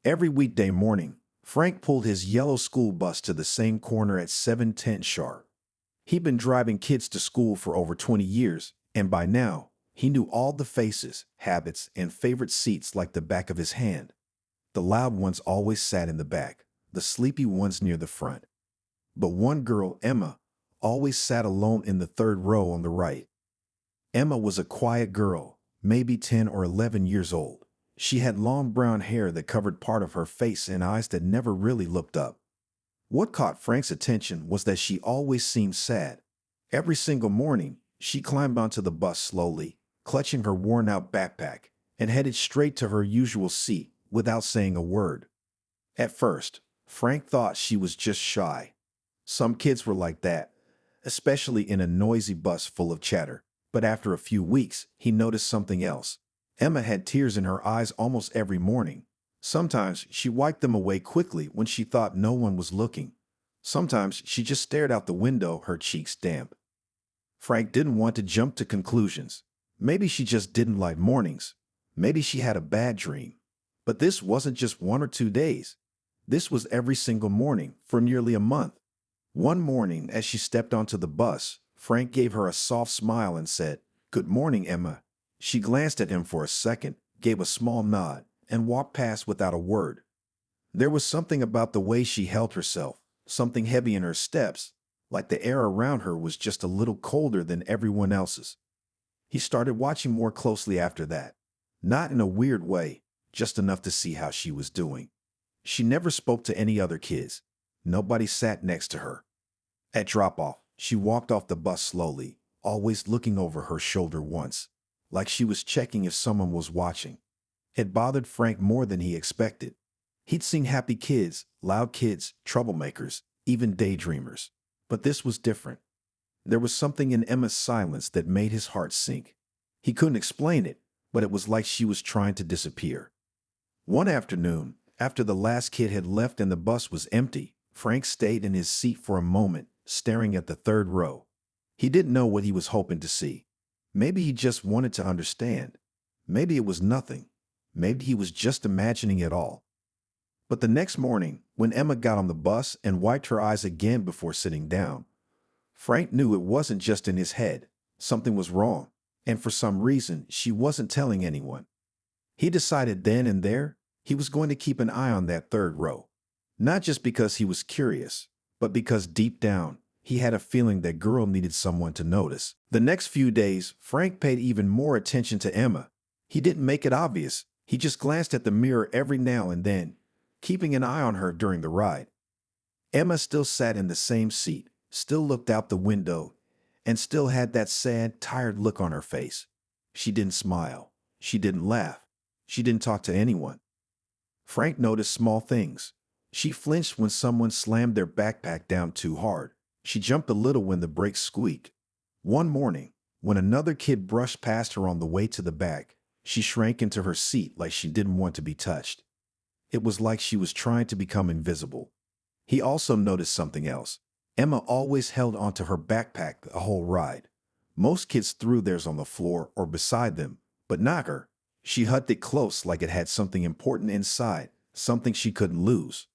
Every weekday morning, Frank pulled his yellow school bus to the same corner at 7:10 sharp. He'd been driving kids to school for over 20 years, and by now, he knew all the faces, habits, and favorite seats like the back of his hand. The loud ones always sat in the back, the sleepy ones near the front. But one girl, Emma, always sat alone in the third row on the right. Emma was a quiet girl, maybe 10 or 11 years old. She had long brown hair that covered part of her face and eyes that never really looked up. What caught Frank's attention was that she always seemed sad. Every single morning, she climbed onto the bus slowly, clutching her worn-out backpack, and headed straight to her usual seat without saying a word. At first, Frank thought she was just shy. Some kids were like that, especially in a noisy bus full of chatter. But after a few weeks, he noticed something else. Emma had tears in her eyes almost every morning. Sometimes she wiped them away quickly when she thought no one was looking. Sometimes she just stared out the window, her cheeks damp. Frank didn't want to jump to conclusions. Maybe she just didn't like mornings. Maybe she had a bad dream. But this wasn't just 1 or 2 days. This was every single morning for nearly a month. One morning, as she stepped onto the bus, Frank gave her a soft smile and said, "Good morning, Emma." She glanced at him for a second, gave a small nod, and walked past without a word. There was something about the way she held herself, something heavy in her steps, like the air around her was just a little colder than everyone else's. He started watching more closely after that. Not in a weird way, just enough to see how she was doing. She never spoke to any other kids. Nobody sat next to her. At drop-off, she walked off the bus slowly, always looking over her shoulder once, like she was checking if someone was watching. It bothered Frank more than he expected. He'd seen happy kids, loud kids, troublemakers, even daydreamers. But this was different. There was something in Emma's silence that made his heart sink. He couldn't explain it, but it was like she was trying to disappear. One afternoon, after the last kid had left and the bus was empty, Frank stayed in his seat for a moment, staring at the third row. He didn't know what he was hoping to see. Maybe he just wanted to understand. Maybe it was nothing. Maybe he was just imagining it all. But the next morning, when Emma got on the bus and wiped her eyes again before sitting down, Frank knew it wasn't just in his head. Something was wrong, and for some reason, she wasn't telling anyone. He decided then and there he was going to keep an eye on that third row. Not just because he was curious, but because deep down, he had a feeling that girl needed someone to notice. The next few days, Frank paid even more attention to Emma. He didn't make it obvious. He just glanced at the mirror every now and then, keeping an eye on her during the ride. Emma still sat in the same seat, still looked out the window, and still had that sad, tired look on her face. She didn't smile. She didn't laugh. She didn't talk to anyone. Frank noticed small things. She flinched when someone slammed their backpack down too hard. She jumped a little when the brakes squeaked. One morning, when another kid brushed past her on the way to the back, she shrank into her seat like she didn't want to be touched. It was like she was trying to become invisible. He also noticed something else. Emma always held onto her backpack the whole ride. Most kids threw theirs on the floor or beside them, but not her. She hugged it close like it had something important inside, something she couldn't lose.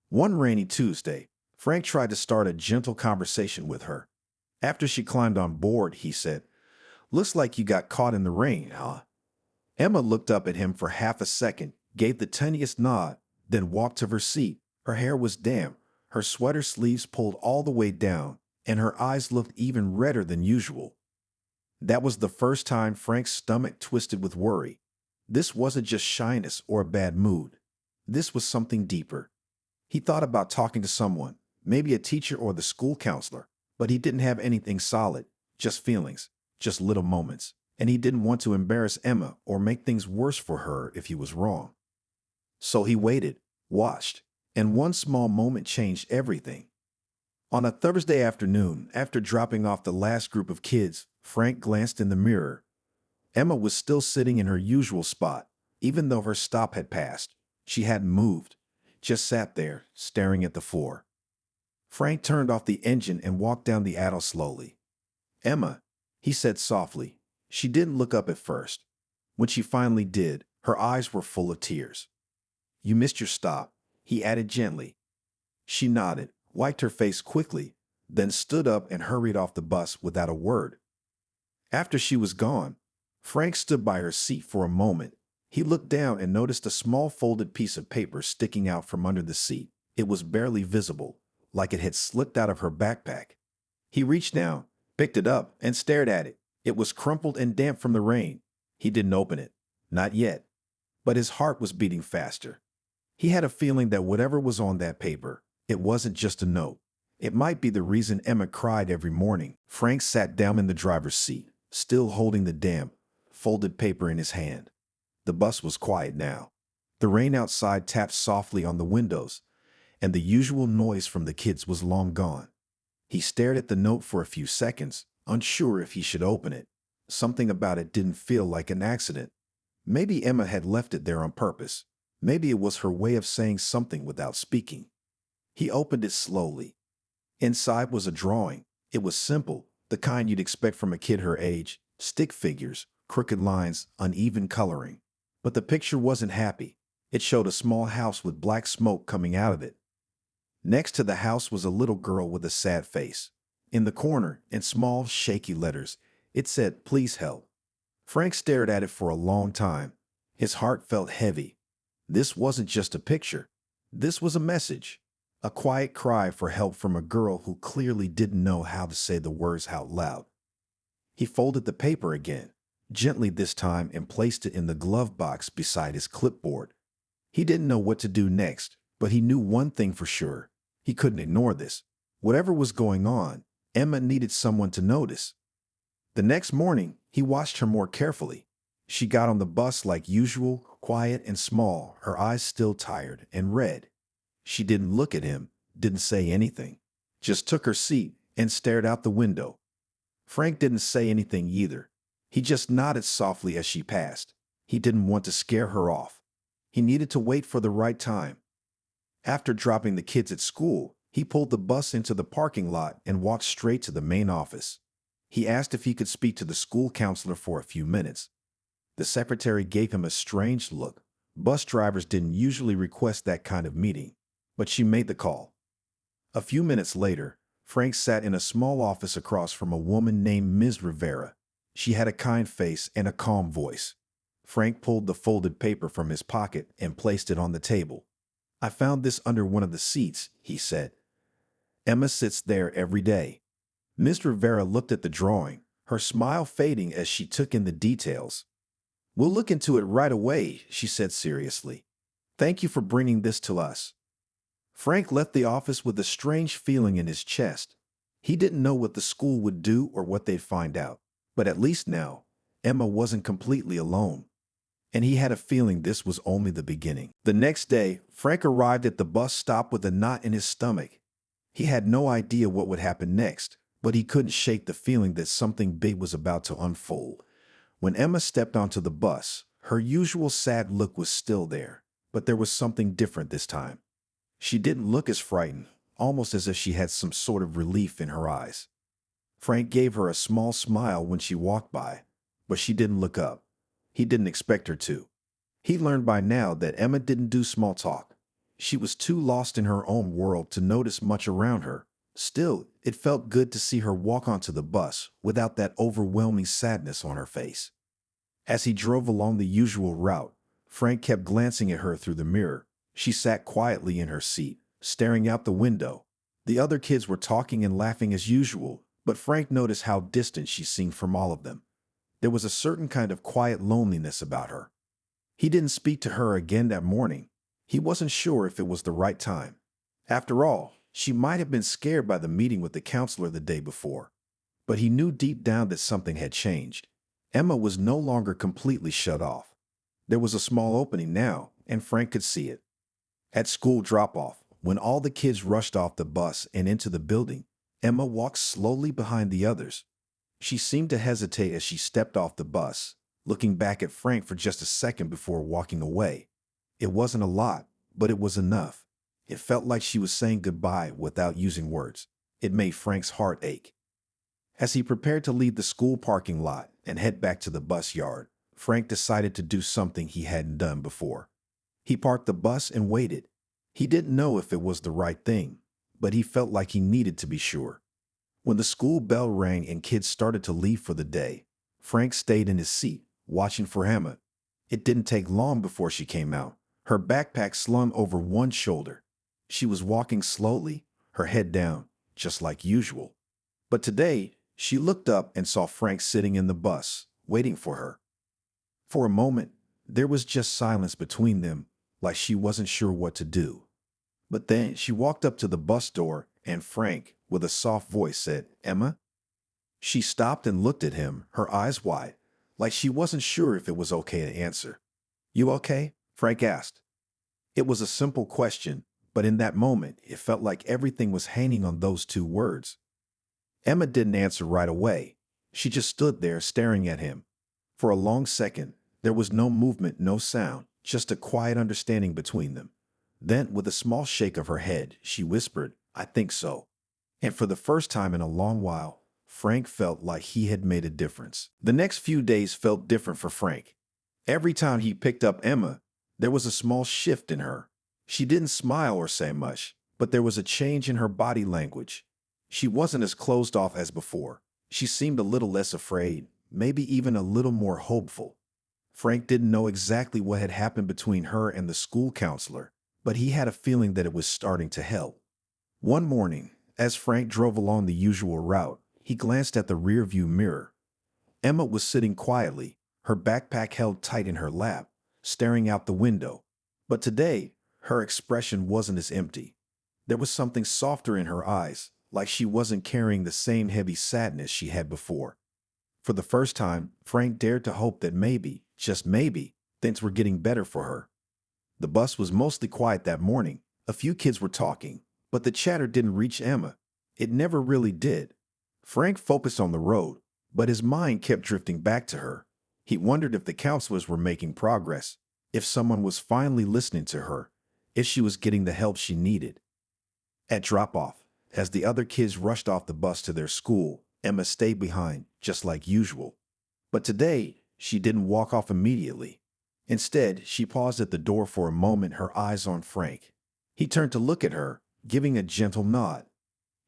One rainy Tuesday, Frank tried to start a gentle conversation with her. After she climbed on board, he said, "Looks like you got caught in the rain, huh?" Emma looked up at him for half a second, gave the tiniest nod, then walked to her seat. Her hair was damp, her sweater sleeves pulled all the way down, and her eyes looked even redder than usual. That was the first time Frank's stomach twisted with worry. This wasn't just shyness or a bad mood. This was something deeper. He thought about talking to someone, maybe a teacher or the school counselor, but he didn't have anything solid, just feelings, just little moments, and he didn't want to embarrass Emma or make things worse for her if he was wrong. So he waited, watched, and one small moment changed everything. On a Thursday afternoon, after dropping off the last group of kids, Frank glanced in the mirror. Emma was still sitting in her usual spot, even though her stop had passed. She hadn't moved, just sat there, staring at the floor. Frank turned off the engine and walked down the aisle slowly. "Emma," he said softly. She didn't look up at first. When she finally did, her eyes were full of tears. "You missed your stop," he added gently. She nodded, wiped her face quickly, then stood up and hurried off the bus without a word. After she was gone, Frank stood by her seat for a moment. He looked down and noticed a small folded piece of paper sticking out from under the seat. It was barely visible, like it had slipped out of her backpack. He reached down, picked it up, and stared at it. It was crumpled and damp from the rain. He didn't open it. Not yet. But his heart was beating faster. He had a feeling that whatever was on that paper, it wasn't just a note. It might be the reason Emma cried every morning. Frank sat down in the driver's seat, still holding the damp, folded paper in his hand. The bus was quiet now. The rain outside tapped softly on the windows, and the usual noise from the kids was long gone. He stared at the note for a few seconds, unsure if he should open it. Something about it didn't feel like an accident. Maybe Emma had left it there on purpose. Maybe it was her way of saying something without speaking. He opened it slowly. Inside was a drawing. It was simple, the kind you'd expect from a kid her age: stick figures, crooked lines, uneven coloring. But the picture wasn't happy. It showed a small house with black smoke coming out of it. Next to the house was a little girl with a sad face. In the corner, in small, shaky letters, it said, "Please help." Frank stared at it for a long time. His heart felt heavy. This wasn't just a picture. This was a message. A quiet cry for help from a girl who clearly didn't know how to say the words out loud. He folded the paper again, gently this time, and placed it in the glove box beside his clipboard. He didn't know what to do next, but he knew one thing for sure. He couldn't ignore this. Whatever was going on, Emma needed someone to notice. The next morning, he watched her more carefully. She got on the bus like usual, quiet and small, her eyes still tired and red. She didn't look at him, didn't say anything, just took her seat and stared out the window. Frank didn't say anything either. He just nodded softly as she passed. He didn't want to scare her off. He needed to wait for the right time. After dropping the kids at school, he pulled the bus into the parking lot and walked straight to the main office. He asked if he could speak to the school counselor for a few minutes. The secretary gave him a strange look. Bus drivers didn't usually request that kind of meeting, but she made the call. A few minutes later, Frank sat in a small office across from a woman named Ms. Rivera. She had a kind face and a calm voice. Frank pulled the folded paper from his pocket and placed it on the table. "I found this under one of the seats," he said. "Emma sits there every day." Ms. Rivera looked at the drawing, her smile fading as she took in the details. "We'll look into it right away," she said seriously. "Thank you for bringing this to us." Frank left the office with a strange feeling in his chest. He didn't know what the school would do or what they'd find out, but at least now, Emma wasn't completely alone. And he had a feeling this was only the beginning. The next day, Frank arrived at the bus stop with a knot in his stomach. He had no idea what would happen next, but he couldn't shake the feeling that something big was about to unfold. When Emma stepped onto the bus, her usual sad look was still there, but there was something different this time. She didn't look as frightened, almost as if she had some sort of relief in her eyes. Frank gave her a small smile when she walked by, but she didn't look up. He didn't expect her to. He learned by now that Emma didn't do small talk. She was too lost in her own world to notice much around her. Still, it felt good to see her walk onto the bus without that overwhelming sadness on her face. As he drove along the usual route, Frank kept glancing at her through the mirror. She sat quietly in her seat, staring out the window. The other kids were talking and laughing as usual, but Frank noticed how distant she seemed from all of them. There was a certain kind of quiet loneliness about her. He didn't speak to her again that morning. He wasn't sure if it was the right time. After all, she might have been scared by the meeting with the counselor the day before. But he knew deep down that something had changed. Emma was no longer completely shut off. There was a small opening now, and Frank could see it. At school drop-off, when all the kids rushed off the bus and into the building, Emma walked slowly behind the others. She seemed to hesitate as she stepped off the bus, looking back at Frank for just a second before walking away. It wasn't a lot, but it was enough. It felt like she was saying goodbye without using words. It made Frank's heart ache. As he prepared to leave the school parking lot and head back to the bus yard, Frank decided to do something he hadn't done before. He parked the bus and waited. He didn't know if it was the right thing, but he felt like he needed to be sure. When the school bell rang and kids started to leave for the day, Frank stayed in his seat, watching for Emma. It didn't take long before she came out, her backpack slung over one shoulder. She was walking slowly, her head down, just like usual. But today, she looked up and saw Frank sitting in the bus, waiting for her. For a moment, there was just silence between them, like she wasn't sure what to do. But then she walked up to the bus door, and Frank, with a soft voice, said, "Emma?" She stopped and looked at him, her eyes wide, like she wasn't sure if it was okay to answer. "You okay?" Frank asked. It was a simple question, but in that moment, it felt like everything was hanging on those two words. Emma didn't answer right away. She just stood there staring at him. For a long second, there was no movement, no sound, just a quiet understanding between them. Then, with a small shake of her head, she whispered, "I think so." And for the first time in a long while, Frank felt like he had made a difference. The next few days felt different for Frank. Every time he picked up Emma, there was a small shift in her. She didn't smile or say much, but there was a change in her body language. She wasn't as closed off as before. She seemed a little less afraid, maybe even a little more hopeful. Frank didn't know exactly what had happened between her and the school counselor, but he had a feeling that it was starting to help. One morning, as Frank drove along the usual route, he glanced at the rearview mirror. Emma was sitting quietly, her backpack held tight in her lap, staring out the window. But today, her expression wasn't as empty. There was something softer in her eyes, like she wasn't carrying the same heavy sadness she had before. For the first time, Frank dared to hope that maybe, just maybe, things were getting better for her. The bus was mostly quiet that morning. A few kids were talking, but the chatter didn't reach Emma. It never really did. Frank focused on the road, but his mind kept drifting back to her. He wondered if the counselors were making progress, if someone was finally listening to her, if she was getting the help she needed. At drop-off, as the other kids rushed off the bus to their school, Emma stayed behind, just like usual. But today, she didn't walk off immediately. Instead, she paused at the door for a moment, her eyes on Frank. He turned to look at her, giving a gentle nod.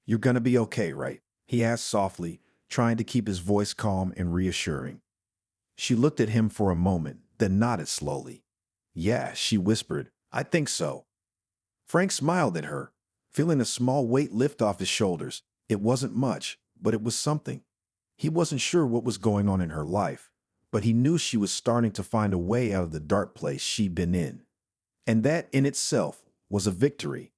"You're gonna be okay, right?" he asked softly, trying to keep his voice calm and reassuring. She looked at him for a moment, then nodded slowly. "Yeah," she whispered, "I think so." Frank smiled at her, feeling a small weight lift off his shoulders. It wasn't much, but it was something. He wasn't sure what was going on in her life, but he knew she was starting to find a way out of the dark place she'd been in. And that in itself was a victory.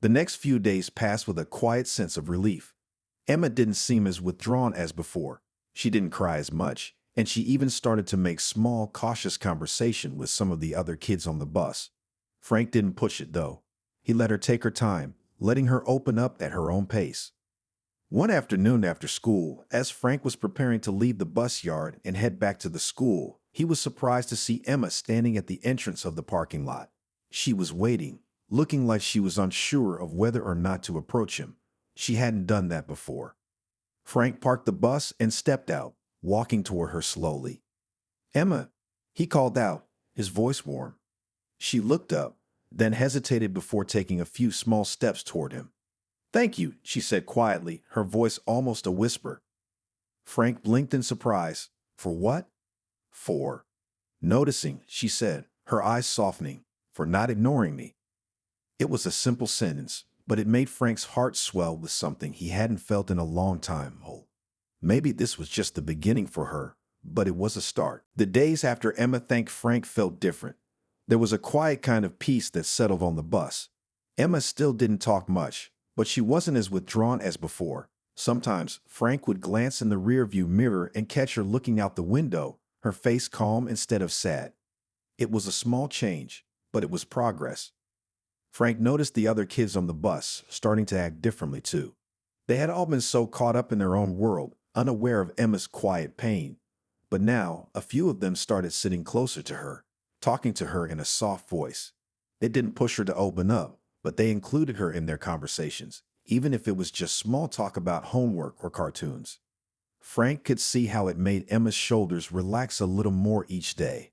The next few days passed with a quiet sense of relief. Emma didn't seem as withdrawn as before. She didn't cry as much, and she even started to make small, cautious conversation with some of the other kids on the bus. Frank didn't push it, though. He let her take her time, letting her open up at her own pace. One afternoon after school, as Frank was preparing to leave the bus yard and head back to the school, he was surprised to see Emma standing at the entrance of the parking lot. She was waiting, looking like she was unsure of whether or not to approach him. She hadn't done that before. Frank parked the bus and stepped out, walking toward her slowly. "Emma," he called out, his voice warm. She looked up, then hesitated before taking a few small steps toward him. "Thank you," she said quietly, her voice almost a whisper. Frank blinked in surprise. "For what?" "For noticing," she said, her eyes softening. "For not ignoring me." It was a simple sentence, but it made Frank's heart swell with something he hadn't felt in a long time. Oh, maybe this was just the beginning for her, but it was a start. The days after Emma thanked Frank felt different. There was a quiet kind of peace that settled on the bus. Emma still didn't talk much, but she wasn't as withdrawn as before. Sometimes Frank would glance in the rearview mirror and catch her looking out the window, her face calm instead of sad. It was a small change, but it was progress. Frank noticed the other kids on the bus starting to act differently too. They had all been so caught up in their own world, unaware of Emma's quiet pain. But now, a few of them started sitting closer to her, talking to her in a soft voice. They didn't push her to open up, but they included her in their conversations, even if it was just small talk about homework or cartoons. Frank could see how it made Emma's shoulders relax a little more each day.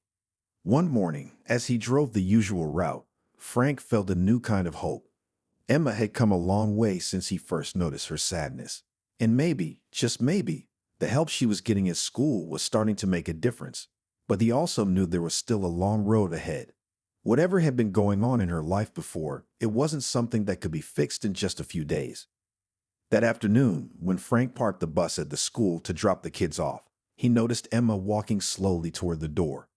One morning, as he drove the usual route, Frank felt a new kind of hope. Emma had come a long way since he first noticed her sadness. And maybe, just maybe, the help she was getting at school was starting to make a difference. But he also knew there was still a long road ahead. Whatever had been going on in her life before, it wasn't something that could be fixed in just a few days. That afternoon, when Frank parked the bus at the school to drop the kids off, he noticed Emma walking slowly toward the door.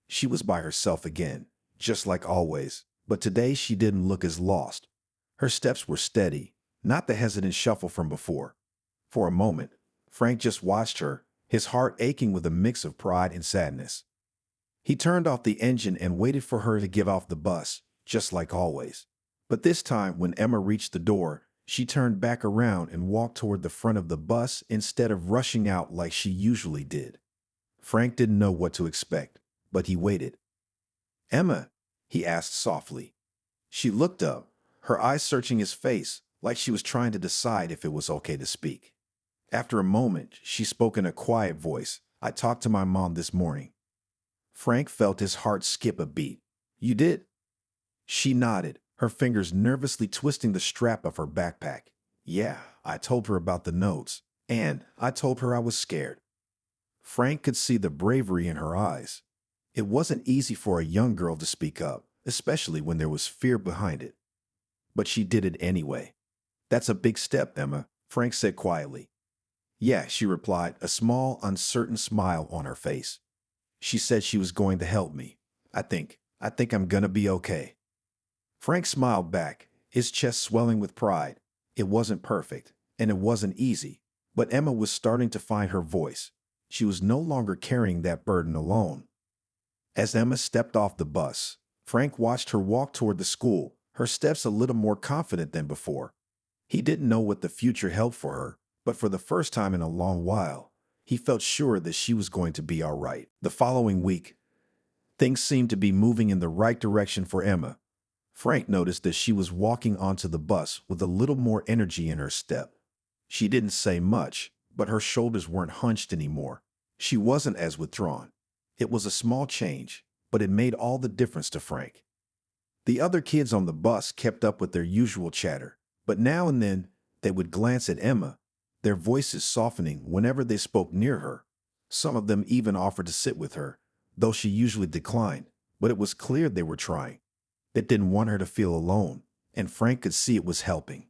She was by herself again, just like always, but today she didn't look as lost. Her steps were steady, not the hesitant shuffle from before. For a moment, Frank just watched her, his heart aching with a mix of pride and sadness. He turned off the engine and waited for her to get off the bus, just like always. But this time, when Emma reached the door, she turned back around and walked toward the front of the bus instead of rushing out like she usually did. Frank didn't know what to expect, but he waited. "Emma?" he asked softly. She looked up, her eyes searching his face like she was trying to decide if it was okay to speak. After a moment, she spoke in a quiet voice. "I talked to my mom this morning." Frank felt his heart skip a beat. "You did?" She nodded, her fingers nervously twisting the strap of her backpack. "Yeah, I told her about the notes, and I told her I was scared." Frank could see the bravery in her eyes. It wasn't easy for a young girl to speak up, especially when there was fear behind it. But she did it anyway. "That's a big step, Emma," Frank said quietly. "Yeah," she replied, a small, uncertain smile on her face. "She said she was going to help me. I think I'm gonna be okay." Frank smiled back, his chest swelling with pride. It wasn't perfect, and it wasn't easy, but Emma was starting to find her voice. She was no longer carrying that burden alone. As Emma stepped off the bus, Frank watched her walk toward the school, her steps a little more confident than before. He didn't know what the future held for her, but for the first time in a long while, he felt sure that she was going to be all right. The following week, things seemed to be moving in the right direction for Emma. Frank noticed that she was walking onto the bus with a little more energy in her step. She didn't say much, but her shoulders weren't hunched anymore. She wasn't as withdrawn. It was a small change, but it made all the difference to Frank. The other kids on the bus kept up with their usual chatter, but now and then they would glance at Emma, their voices softening whenever they spoke near her. Some of them even offered to sit with her, though she usually declined, but it was clear they were trying. They didn't want her to feel alone, and Frank could see it was helping.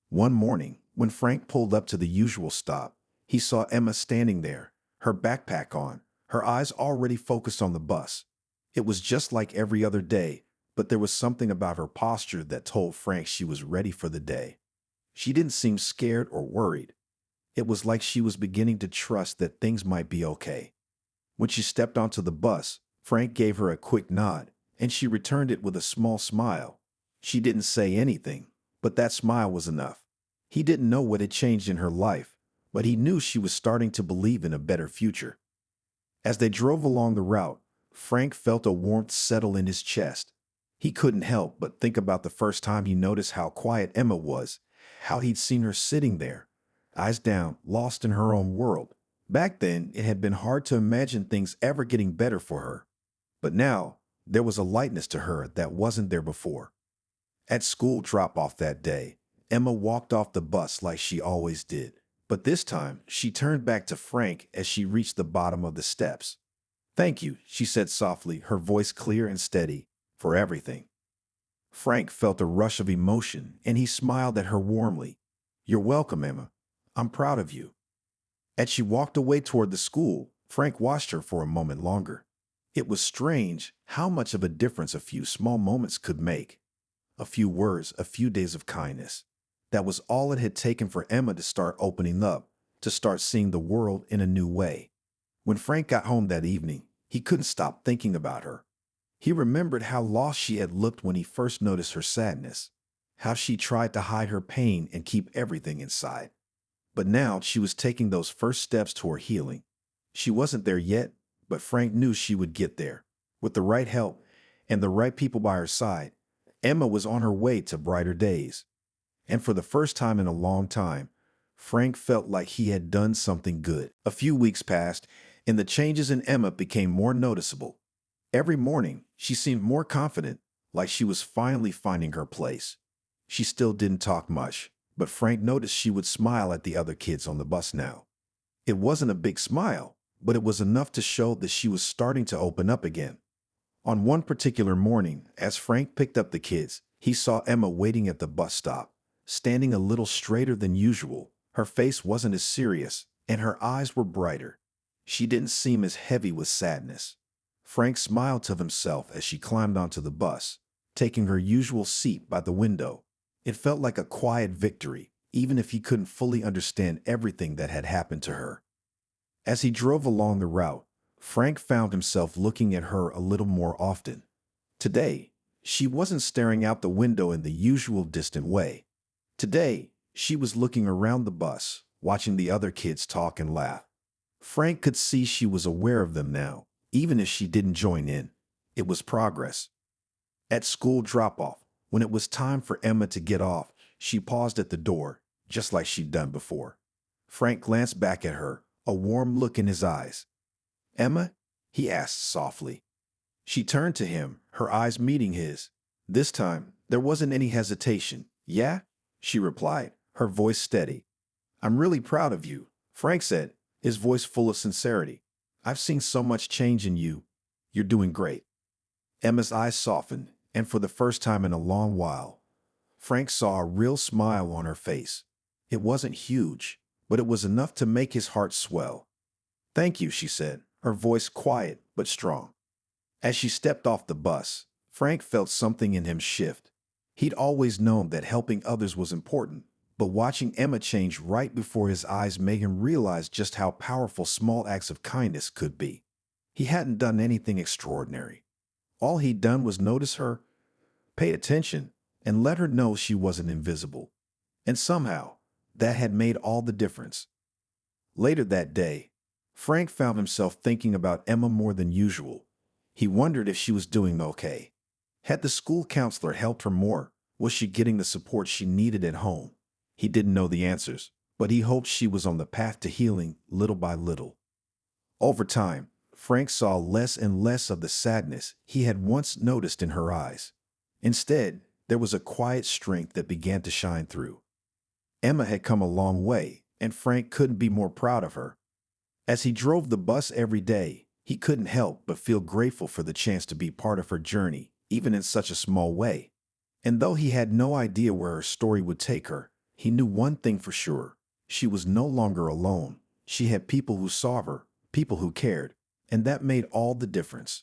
One morning, when Frank pulled up to the usual stop, he saw Emma standing there, her backpack on, her eyes already focused on the bus. It was just like every other day, but there was something about her posture that told Frank she was ready for the day. She didn't seem scared or worried. It was like she was beginning to trust that things might be okay. When she stepped onto the bus, Frank gave her a quick nod, and she returned it with a small smile. She didn't say anything, but that smile was enough. He didn't know what had changed in her life, but he knew she was starting to believe in a better future. As they drove along the route, Frank felt a warmth settle in his chest. He couldn't help but think about the first time he noticed how quiet Emma was, how he'd seen her sitting there, eyes down, lost in her own world. Back then, it had been hard to imagine things ever getting better for her. But now, there was a lightness to her that wasn't there before. At school drop-off that day, Emma walked off the bus like she always did. But this time, she turned back to Frank as she reached the bottom of the steps. "Thank you," she said softly, her voice clear and steady, "for everything." Frank felt a rush of emotion, and he smiled at her warmly. "You're welcome, Emma. I'm proud of you." As she walked away toward the school, Frank watched her for a moment longer. It was strange how much of a difference a few small moments could make. A few words, a few days of kindness. That was all it had taken for Emma to start opening up, to start seeing the world in a new way. When Frank got home that evening, he couldn't stop thinking about her. He remembered how lost she had looked when he first noticed her sadness, how she tried to hide her pain and keep everything inside. But now she was taking those first steps toward healing. She wasn't there yet, but Frank knew she would get there. With the right help and the right people by her side, Emma was on her way to brighter days. And for the first time in a long time, Frank felt like he had done something good. A few weeks passed, and the changes in Emma became more noticeable. Every morning, she seemed more confident, like she was finally finding her place. She still didn't talk much, but Frank noticed she would smile at the other kids on the bus now. It wasn't a big smile, but it was enough to show that she was starting to open up again. On one particular morning, as Frank picked up the kids, he saw Emma waiting at the bus stop, standing a little straighter than usual. Her face wasn't as serious, and her eyes were brighter. She didn't seem as heavy with sadness. Frank smiled to himself as she climbed onto the bus, taking her usual seat by the window. It felt like a quiet victory, even if he couldn't fully understand everything that had happened to her. As he drove along the route, Frank found himself looking at her a little more often. Today, she wasn't staring out the window in the usual distant way. Today, she was looking around the bus, watching the other kids talk and laugh. Frank could see she was aware of them now, even if she didn't join in. It was progress. At school drop-off, when it was time for Emma to get off, she paused at the door, just like she'd done before. Frank glanced back at her, a warm look in his eyes. "Emma?" he asked softly. She turned to him, her eyes meeting his. This time, there wasn't any hesitation. "Yeah?" she replied, her voice steady. "I'm really proud of you," Frank said, his voice full of sincerity. "I've seen so much change in you. You're doing great." Emma's eyes softened, and for the first time in a long while, Frank saw a real smile on her face. It wasn't huge, but it was enough to make his heart swell. "Thank you," she said, her voice quiet but strong. As she stepped off the bus, Frank felt something in him shift. He'd always known that helping others was important, but watching Emma change right before his eyes made him realize just how powerful small acts of kindness could be. He hadn't done anything extraordinary. All he'd done was notice her, pay attention, and let her know she wasn't invisible. And somehow, that had made all the difference. Later that day, Frank found himself thinking about Emma more than usual. He wondered if she was doing okay. Had the school counselor helped her more? Was she getting the support she needed at home? He didn't know the answers, but he hoped she was on the path to healing little by little. Over time, Frank saw less and less of the sadness he had once noticed in her eyes. Instead, there was a quiet strength that began to shine through. Emma had come a long way, and Frank couldn't be more proud of her. As he drove the bus every day, he couldn't help but feel grateful for the chance to be part of her journey, even in such a small way. And though he had no idea where her story would take her, he knew one thing for sure. She was no longer alone. She had people who saw her, people who cared, and that made all the difference.